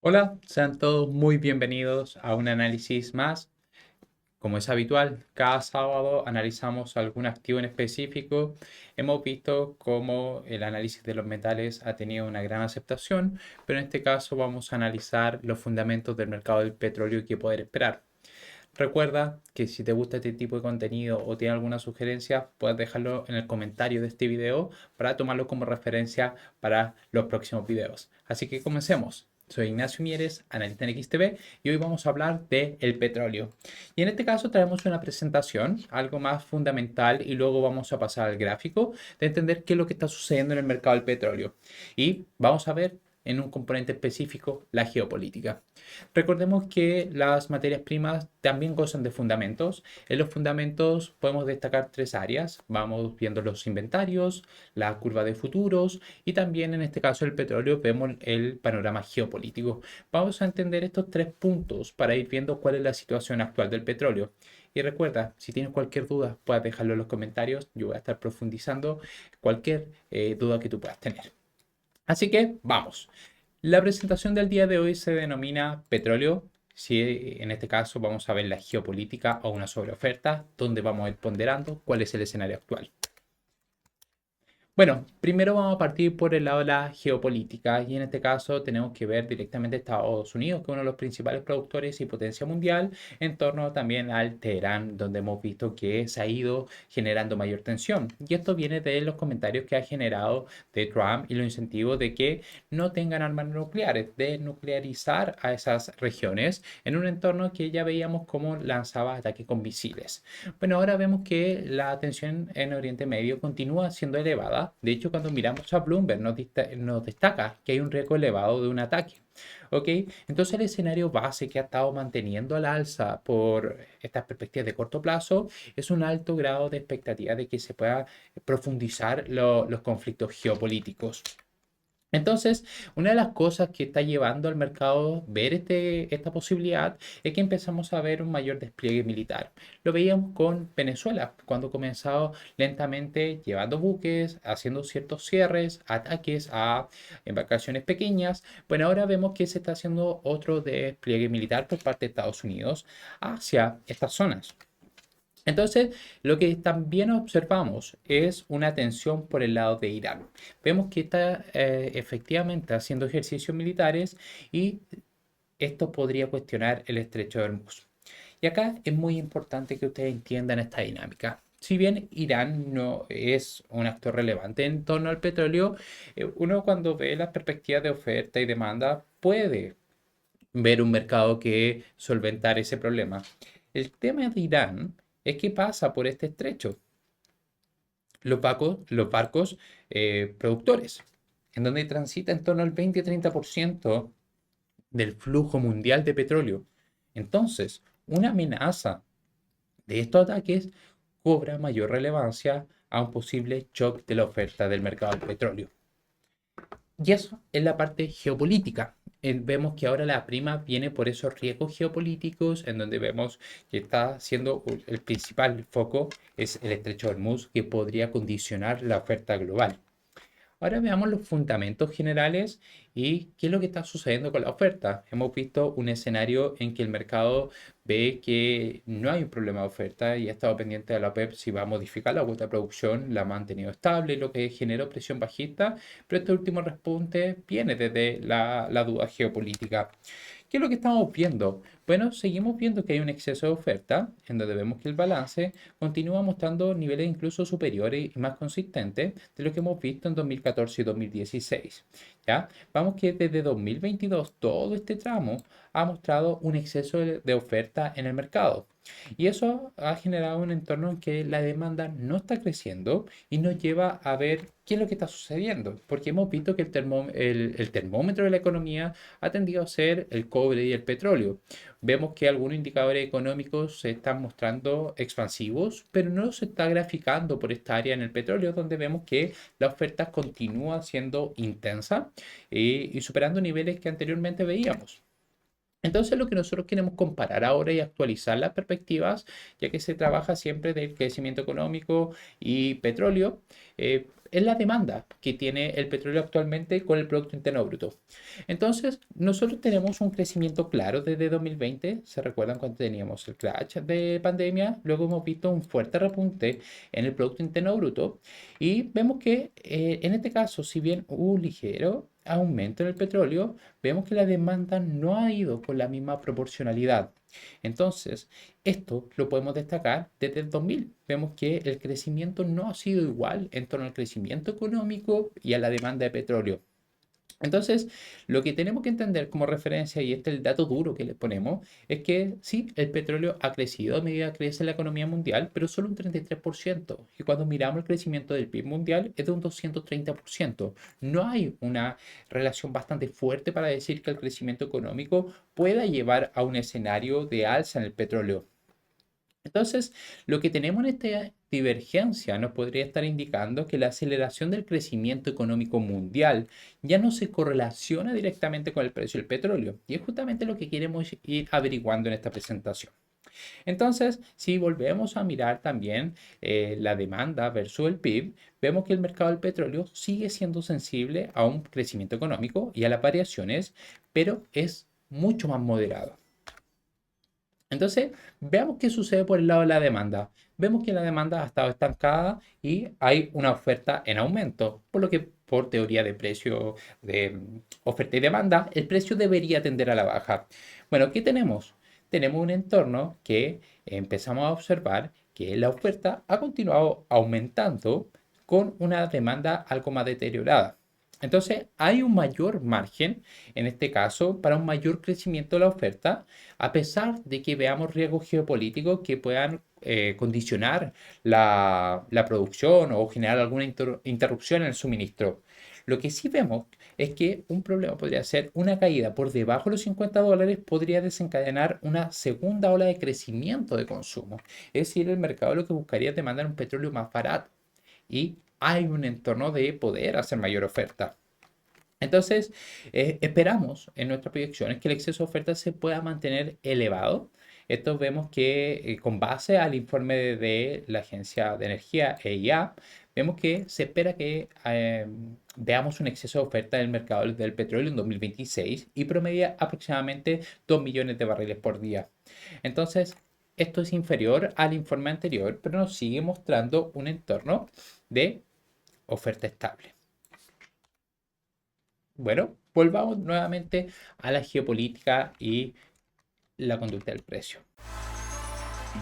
Hola, sean todos muy bienvenidos a un análisis más. Como es habitual, cada sábado analizamos algún activo en específico. Hemos visto cómo el análisis de los metales ha tenido una gran aceptación, pero en este caso vamos a analizar los fundamentos del mercado del petróleo y qué poder esperar. Recuerda que si te gusta este tipo de contenido o tienes alguna sugerencia, puedes dejarlo en el comentario de este video para tomarlo como referencia para los próximos videos. Así que comencemos. Soy Ignacio Mieres, analista en XTV, y hoy vamos a hablar de el petróleo. Y en este caso traemos una presentación, algo más fundamental, y luego vamos a pasar al gráfico de entender qué es lo que está sucediendo en el mercado del petróleo. Y vamos a ver en un componente específico la geopolítica. Recordemos que las materias primas también gozan de fundamentos. En los fundamentos podemos destacar tres áreas. Vamos viendo los inventarios, la curva de futuros y también en este caso el petróleo vemos el panorama geopolítico. Vamos a entender estos tres puntos para ir viendo cuál es la situación actual del petróleo. Y recuerda, si tienes cualquier duda, puedes dejarlo en los comentarios. Yo voy a estar profundizando cualquier duda que tú puedas tener. Así que vamos. La presentación del día de hoy se denomina petróleo. Si en este caso vamos a ver la geopolítica o una sobreoferta, donde vamos a ir ponderando cuál es el escenario actual. Bueno, primero vamos a partir por el lado de la geopolítica y en este caso tenemos que ver directamente a Estados Unidos, que es uno de los principales productores y potencia mundial, en torno también al Teherán, donde hemos visto que se ha ido generando mayor tensión. Y esto viene de los comentarios que ha generado de Trump y los incentivos de que no tengan armas nucleares, de nuclearizar a esas regiones en un entorno que ya veíamos cómo lanzaba ataques con misiles. Bueno, ahora vemos que la tensión en Oriente Medio continúa siendo elevada. De hecho, cuando miramos a Bloomberg nos destaca que hay un riesgo elevado de un ataque. ¿Ok? Entonces el escenario base que ha estado manteniendo al alza por estas perspectivas de corto plazo es un alto grado de expectativa de que se pueda profundizar los conflictos geopolíticos. Entonces, una de las cosas que está llevando al mercado ver esta posibilidad es que empezamos a ver un mayor despliegue militar. Lo veíamos con Venezuela, cuando comenzaba lentamente llevando buques, haciendo ciertos cierres, ataques a embarcaciones pequeñas. Bueno, ahora vemos que se está haciendo otro despliegue militar por parte de Estados Unidos hacia estas zonas. Entonces, lo que también observamos es una tensión por el lado de Irán. Vemos que está efectivamente haciendo ejercicios militares y esto podría cuestionar el estrecho de Hormuz. Y acá es muy importante que ustedes entiendan esta dinámica. Si bien Irán no es un actor relevante en torno al petróleo, uno cuando ve las perspectivas de oferta y demanda puede ver un mercado que solventar ese problema. El tema de Irán es que pasa por este estrecho, los barcos productores, en donde transita en torno al 20-30% del flujo mundial de petróleo. Entonces, una amenaza de estos ataques cobra mayor relevancia a un posible shock de la oferta del mercado del petróleo. Y eso es la parte geopolítica. Vemos que ahora la prima viene por esos riesgos geopolíticos, en donde vemos que está siendo el principal foco es el estrecho de Hormuz, que podría condicionar la oferta global. Ahora veamos los fundamentos generales y qué es lo que está sucediendo con la oferta. Hemos visto un escenario en que el mercado ve que no hay un problema de oferta y ha estado pendiente de la OPEP si va a modificar la cuota de producción, la ha mantenido estable, lo que generó presión bajista, pero este último repunte viene desde la duda geopolítica. ¿Qué es lo que estamos viendo? Bueno, seguimos viendo que hay un exceso de oferta, en donde vemos que el balance continúa mostrando niveles incluso superiores y más consistentes de lo que hemos visto en 2014 y 2016. ¿Ya? Vamos que desde 2022 todo este tramo ha mostrado un exceso de oferta en el mercado. Y eso ha generado un entorno en que la demanda no está creciendo y nos lleva a ver qué es lo que está sucediendo, porque hemos visto que el termómetro de la economía ha tendido a ser el cobre y el petróleo. Vemos que algunos indicadores económicos se están mostrando expansivos, pero no se está graficando por esta área en el petróleo, donde vemos que la oferta continúa siendo intensa y superando niveles que anteriormente veíamos. Entonces, lo que nosotros queremos comparar ahora y actualizar las perspectivas, ya que se trabaja siempre del crecimiento económico y petróleo, es la demanda que tiene el petróleo actualmente con el Producto Interno Bruto. Entonces, nosotros tenemos un crecimiento claro desde 2020. ¿Se recuerdan cuando teníamos el crash de pandemia? Luego hemos visto un fuerte repunte en el Producto Interno Bruto y vemos que en este caso, si bien hubo un ligero aumento en el petróleo, vemos que la demanda no ha ido con la misma proporcionalidad. Entonces, esto lo podemos destacar desde el 2000. Vemos que el crecimiento no ha sido igual en torno al crecimiento económico y a la demanda de petróleo. Entonces, lo que tenemos que entender como referencia, y este es el dato duro que le ponemos, es que sí, el petróleo ha crecido a medida que crece la economía mundial, pero solo un 33%. Y cuando miramos el crecimiento del PIB mundial, es de un 230%. No hay una relación bastante fuerte para decir que el crecimiento económico pueda llevar a un escenario de alza en el petróleo. Entonces, lo que tenemos en esta divergencia nos podría estar indicando que la aceleración del crecimiento económico mundial ya no se correlaciona directamente con el precio del petróleo. Y es justamente lo que queremos ir averiguando en esta presentación. Entonces, si volvemos a mirar también la demanda versus el PIB, vemos que el mercado del petróleo sigue siendo sensible a un crecimiento económico y a las variaciones, pero es mucho más moderado. Entonces, veamos qué sucede por el lado de la demanda. Vemos que la demanda ha estado estancada y hay una oferta en aumento, por lo que por teoría de precio de oferta y demanda, el precio debería tender a la baja. Bueno, ¿qué tenemos? Tenemos un entorno que empezamos a observar que la oferta ha continuado aumentando con una demanda algo más deteriorada. Entonces, hay un mayor margen, en este caso, para un mayor crecimiento de la oferta, a pesar de que veamos riesgos geopolíticos que puedan condicionar la producción o generar alguna interrupción en el suministro. Lo que sí vemos es que un problema podría ser una caída por debajo de los $50, podría desencadenar una segunda ola de crecimiento de consumo. Es decir, el mercado lo que buscaría es demandar un petróleo más barato y hay un entorno de poder hacer mayor oferta. Entonces, esperamos en nuestras proyecciones que el exceso de oferta se pueda mantener elevado. Esto vemos que con base al informe de la Agencia de Energía, EIA, vemos que se espera que veamos un exceso de oferta del mercado del petróleo en 2026 y promedia aproximadamente 2 millones de barriles por día. Entonces, esto es inferior al informe anterior, pero nos sigue mostrando un entorno de oferta estable. Bueno, volvamos nuevamente a la geopolítica y la conducta del precio.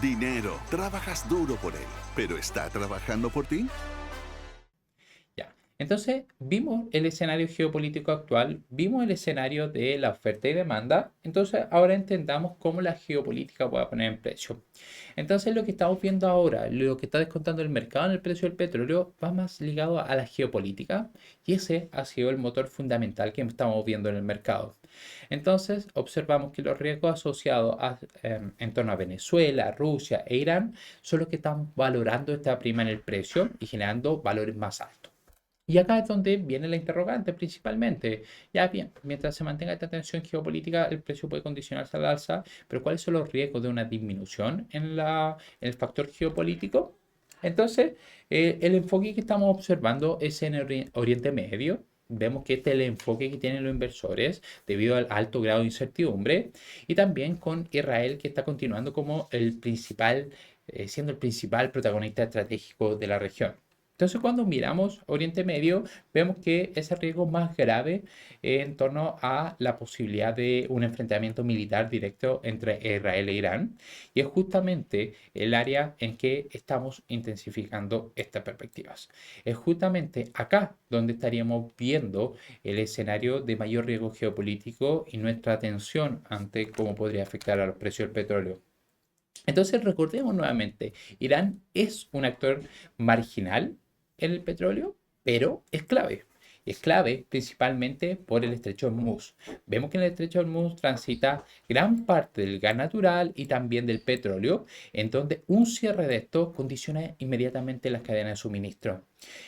Dinero, trabajas duro por él, pero ¿está trabajando por ti? Ya. Entonces, vimos el escenario geopolítico actual, vimos el escenario de la oferta y demanda, entonces ahora entendamos cómo la geopolítica puede poner en precio. Entonces, lo que estamos viendo ahora, lo que está descontando el mercado en el precio del petróleo, va más ligado a la geopolítica y ese ha sido el motor fundamental que estamos viendo en el mercado. Entonces, observamos que los riesgos asociados en torno a Venezuela, Rusia e Irán son los que están valorando esta prima en el precio y generando valores más altos. Y acá es donde viene la interrogante principalmente. Ya bien, mientras se mantenga esta tensión geopolítica, el precio puede condicionarse al alza, pero ¿cuáles son los riesgos de una disminución en el factor geopolítico? Entonces, el enfoque que estamos observando es en el Oriente Medio. Vemos que este es el enfoque que tienen los inversores debido al alto grado de incertidumbre y también con Israel que está continuando como siendo el principal protagonista estratégico de la región. Entonces, cuando miramos Oriente Medio, vemos que ese riesgo más grave en torno a la posibilidad de un enfrentamiento militar directo entre Israel e Irán, y es justamente el área en que estamos intensificando estas perspectivas. Es justamente acá donde estaríamos viendo el escenario de mayor riesgo geopolítico y nuestra atención ante cómo podría afectar a los precios del petróleo. Entonces, recordemos nuevamente, Irán es un actor marginal en el petróleo, pero es clave. Es clave principalmente por el estrecho de Hormuz. Vemos que en el estrecho de Hormuz transita gran parte del gas natural y también del petróleo, en donde un cierre de esto condiciona inmediatamente las cadenas de suministro.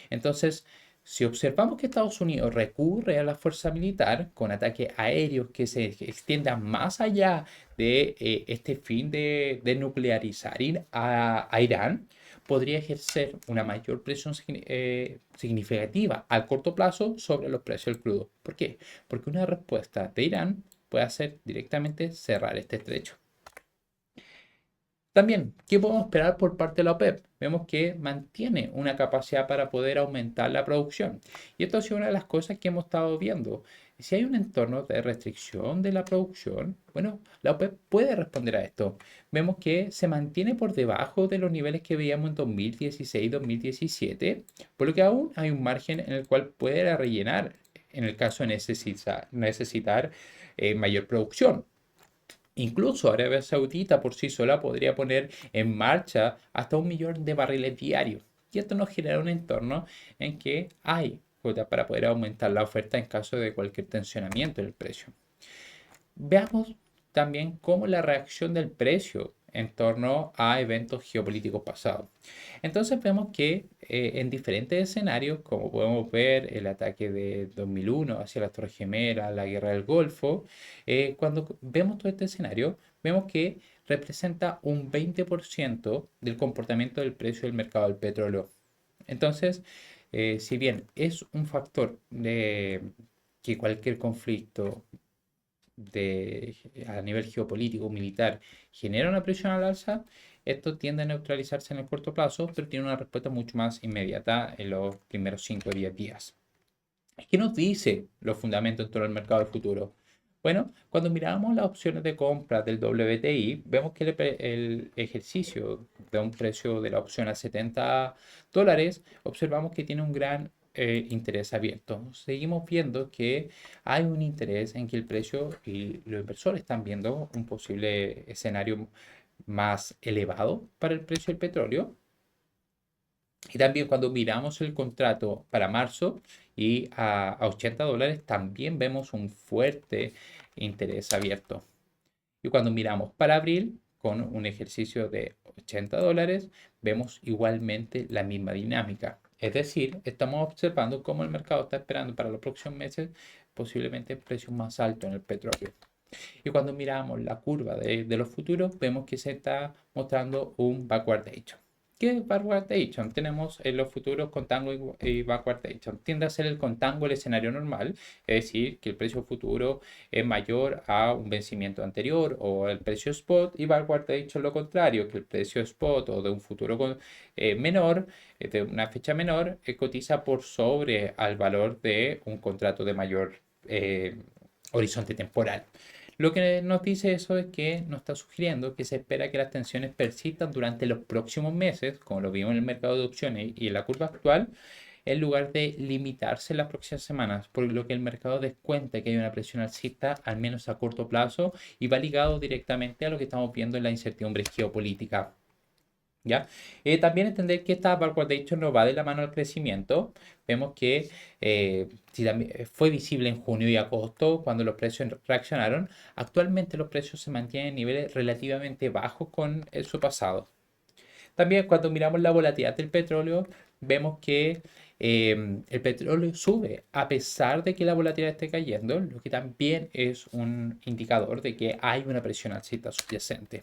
Entonces, Si observamos que Estados Unidos recurre a la fuerza militar con ataques aéreos que se extiendan más allá de este fin de nuclearizar a Irán, podría ejercer una mayor presión significativa al corto plazo sobre los precios del crudo. ¿Por qué? Porque una respuesta de Irán puede hacer directamente cerrar este estrecho. También, ¿qué podemos esperar por parte de la OPEP? Vemos que mantiene una capacidad para poder aumentar la producción. Y esto ha sido una de las cosas que hemos estado viendo. Si hay un entorno de restricción de la producción, bueno, la OPEP puede responder a esto. Vemos que se mantiene por debajo de los niveles que veíamos en 2016-2017, por lo que aún hay un margen en el cual puede rellenar en el caso de necesitar mayor producción. Incluso Arabia Saudita por sí sola podría poner en marcha hasta 1 millón de barriles diarios. Y esto nos genera un entorno en que hay cuota para poder aumentar la oferta en caso de cualquier tensionamiento del precio. Veamos también cómo la reacción del precio en torno a eventos geopolíticos pasados. Entonces vemos que en diferentes escenarios, como podemos ver el ataque de 2001 hacia las Torres Gemelas, la guerra del Golfo, cuando vemos todo este escenario, vemos que representa un 20% del comportamiento del precio del mercado del petróleo. Entonces, si bien es un factor de que cualquier conflicto a nivel geopolítico, militar, genera una presión al alza, esto tiende a neutralizarse en el corto plazo, pero tiene una respuesta mucho más inmediata en los primeros 5 o 10 días. ¿Qué nos dice los fundamentos en torno al mercado del futuro? Bueno, cuando miramos las opciones de compra del WTI, vemos que el ejercicio de un precio de la opción a $70, observamos que tiene un gran interés abierto. Seguimos viendo que hay un interés en que el precio y los inversores están viendo un posible escenario más elevado para el precio del petróleo. Y también cuando miramos el contrato para marzo y a $80, también vemos un fuerte interés abierto. Y cuando miramos para abril, con un ejercicio de $80, vemos igualmente la misma dinámica. Es decir, estamos observando cómo el mercado está esperando para los próximos meses posiblemente precios más altos en el petróleo. Y cuando miramos la curva de los futuros, vemos que se está mostrando un backwardation. ¿Qué es backwardation? Tenemos en los futuros contango y backwardation. Tiende a ser el contango el escenario normal, es decir, que el precio futuro es mayor a un vencimiento anterior o el precio spot, y backwardation lo contrario, que el precio spot o de un futuro menor, de una fecha menor, cotiza por sobre al valor de un contrato de mayor horizonte temporal. Lo que nos dice eso es que nos está sugiriendo que se espera que las tensiones persistan durante los próximos meses, como lo vimos en el mercado de opciones y en la curva actual, en lugar de limitarse en las próximas semanas, por lo que el mercado descuenta que hay una presión alcista, al menos a corto plazo, y va ligado directamente a lo que estamos viendo en la incertidumbre geopolítica. ¿Ya? También entender que esta backwardation no va de la mano al crecimiento. Vemos que si también fue visible en junio y agosto cuando los precios reaccionaron. Actualmente los precios se mantienen en niveles relativamente bajos con su pasado. También cuando miramos la volatilidad del petróleo, vemos que el petróleo sube a pesar de que la volatilidad esté cayendo, lo que también es un indicador de que hay una presión alcista subyacente.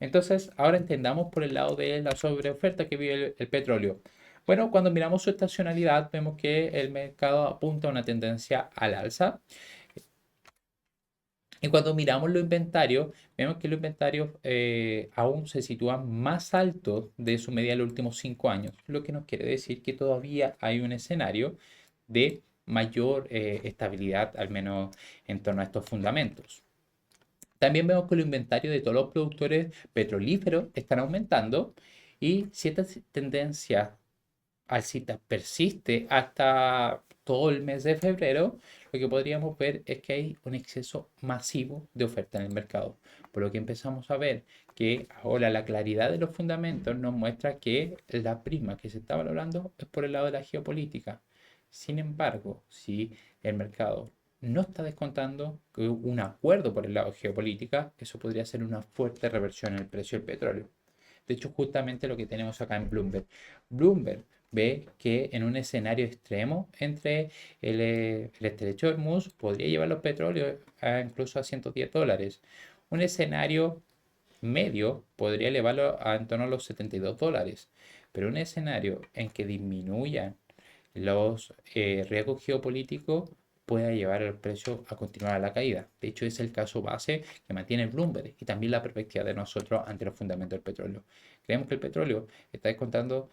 Entonces, ahora entendamos por el lado de la sobreoferta que vive el petróleo. Bueno, cuando miramos su estacionalidad, vemos que el mercado apunta a una tendencia al alza. Y cuando miramos los inventarios, vemos que los inventarios aún se sitúan más altos de su media en los últimos 5 años, lo que nos quiere decir que todavía hay un escenario de mayor estabilidad, al menos en torno a estos fundamentos. También vemos que los inventarios de todos los productores petrolíferos están aumentando, y si esta tendencia alcista persiste hasta todo el mes de febrero, lo que podríamos ver es que hay un exceso masivo de oferta en el mercado. Por lo que empezamos a ver que ahora la claridad de los fundamentos nos muestra que la prima que se está valorando es por el lado de la geopolítica. Sin embargo, si el mercado no está descontando que un acuerdo por el lado de geopolítica, eso podría ser una fuerte reversión en el precio del petróleo. De hecho, justamente lo que tenemos acá en Bloomberg. Bloomberg ve que en un escenario extremo entre el estrecho de Hormuz podría llevar los petróleos incluso a $110. Un escenario medio podría elevarlo a en torno a los $72. Pero un escenario en que disminuyan los riesgos geopolíticos pueda llevar el precio a continuar a la caída. De hecho, es el caso base que mantiene Bloomberg y también la perspectiva de nosotros ante los fundamentos del petróleo. Creemos que el petróleo está descontando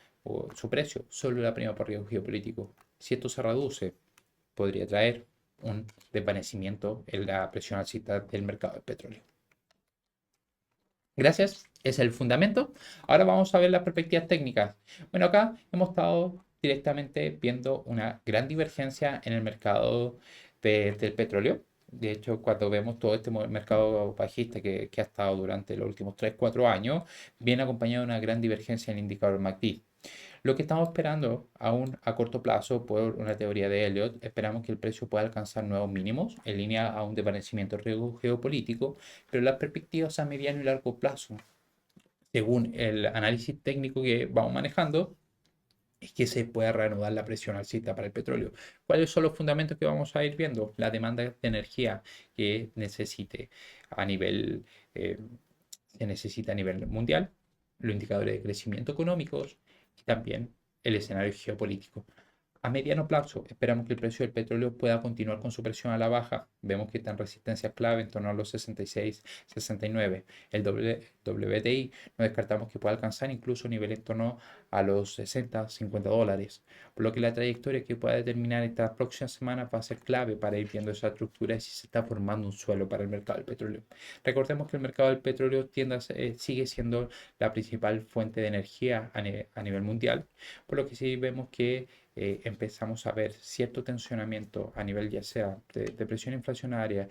su precio solo la prima por riesgo geopolítico. Si esto se reduce, podría traer un desvanecimiento en la presión alcista del mercado del petróleo. Gracias, es el fundamento. Ahora vamos a ver las perspectivas técnicas. Bueno, acá hemos estado directamente viendo una gran divergencia en el mercado del petróleo. De hecho, cuando vemos todo este mercado bajista que ha estado durante los últimos 3 4 años, viene acompañado de una gran divergencia en el indicador MACD. Lo que estamos esperando aún a corto plazo por una teoría de Elliott, esperamos que el precio pueda alcanzar nuevos mínimos en línea a un desvanecimiento riesgo geopolítico, pero las perspectivas a mediano y largo plazo, según el análisis técnico que vamos manejando, es que se pueda reanudar la presión alcista para el petróleo. ¿Cuáles son los fundamentos que vamos a ir viendo? La demanda de energía que necesite a nivel, eh, se necesita a nivel mundial, los indicadores de crecimiento económicos y también el escenario geopolítico. A mediano plazo, esperamos que el precio del petróleo pueda continuar con su presión a la baja. Vemos que está en resistencia clave en torno a los 66, 69. El WTI no descartamos que pueda alcanzar incluso nivel en torno a los 60, $50. Por lo que la trayectoria que pueda determinar estas próximas semanas va a ser clave para ir viendo esa estructura y si se está formando un suelo para el mercado del petróleo. Recordemos que el mercado del petróleo sigue siendo la principal fuente de energía a nivel mundial, por lo que sí vemos que empezamos a ver cierto tensionamiento a nivel ya sea de presión inflacionaria,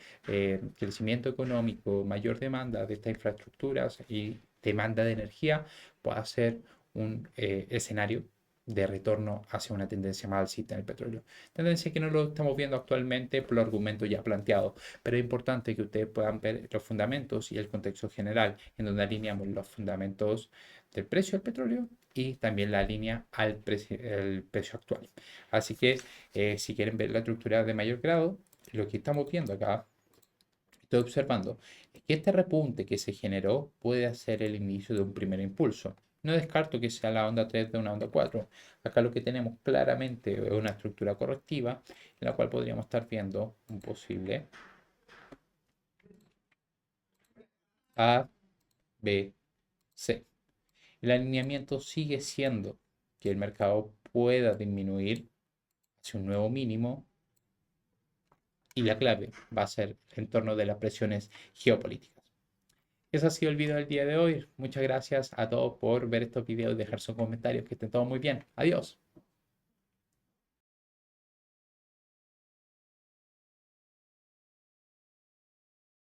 crecimiento económico, mayor demanda de estas infraestructuras y demanda de energía, puede ser un escenario de retorno hacia una tendencia más alcista en el petróleo. Tendencia que no lo estamos viendo actualmente por los argumentos ya planteados, pero es importante que ustedes puedan ver los fundamentos y el contexto general, en donde alineamos los fundamentos del precio del petróleo y también la línea al el precio actual. Así que si quieren ver la estructura de mayor grado, lo que estamos viendo acá, estoy observando, es que este repunte que se generó puede ser el inicio de un primer impulso. No descarto que sea la onda 3 de una onda 4. Acá lo que tenemos claramente es una estructura correctiva en la cual podríamos estar viendo un posible A, B, C. El alineamiento sigue siendo que el mercado pueda disminuir hacia un nuevo mínimo y la clave va a ser en torno de las presiones geopolíticas. Ese ha sido el video del día de hoy. Muchas gracias a todos por ver estos videos y dejar sus comentarios. Que estén todos muy bien. Adiós.